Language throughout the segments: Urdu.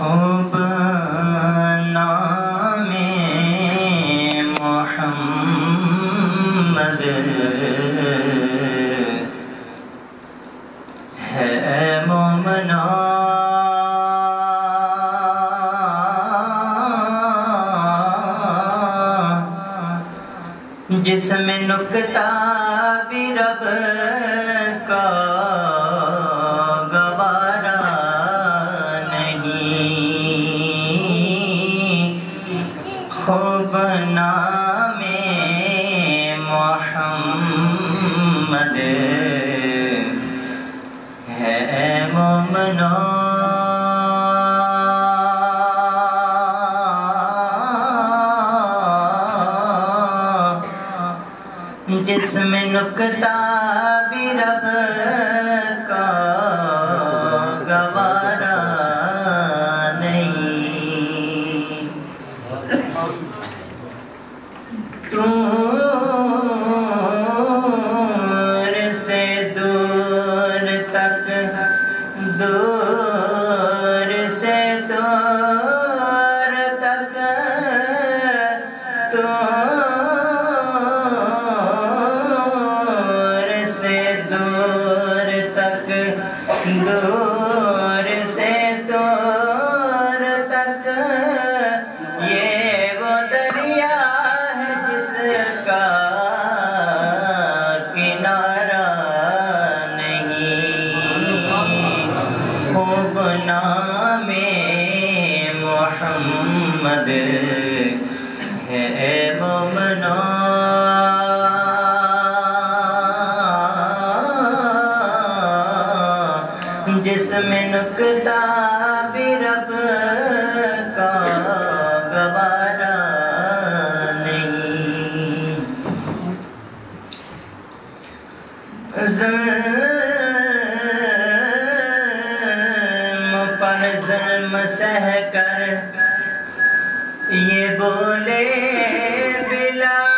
خوب نام محمد ہے مومنا جس میں نکتہ بھی رب کا گوارا نہیں خوب نام محمد ہے مومنا جس میں نکتہ بھی رب کا گوارا نہیں دور سے دور تک دور سے دور تک دور سے دور تک یہ وہ دریا ہے جس کا کنارہ نہیں خوب نام محمد ہے مومنا جس میں نکتہ بھی رب کا گوارا نہیں ظلم پر ظلم سہ کر یہ بولے بلال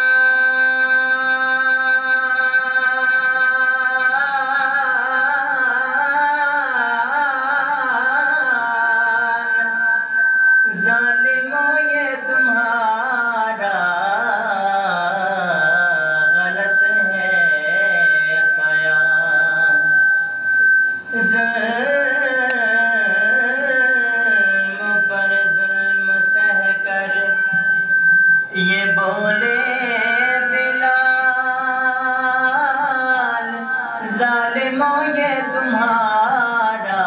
ظالموں یہ تمہارا غلط ہے خیال ظلم پر ظلم سہ کر یہ بولے بلال ظالموں یہ تمہارا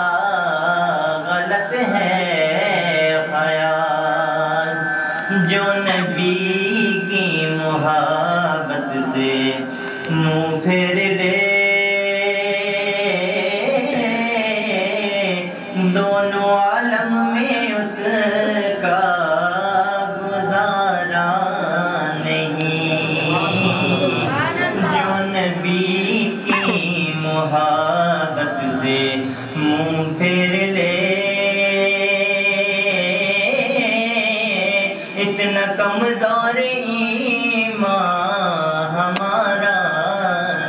غلط ہے جو نبی کی محبت سے منہ پھیر لے دونوں عالم میں اس کا گزارا نہیں جو نبی کی محبت سے منہ پھیر لے اتنا کمزور ایمان ہمارا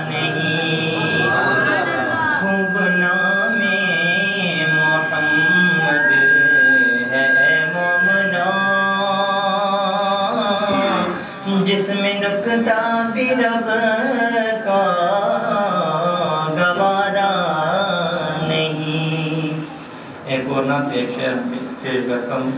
نہیں خوب نام محمد ہے مومنا جس میں نکتہ بھی رب کا گوارا نہیں ایک اور نہ ایک شعر پیش کرتا ہوں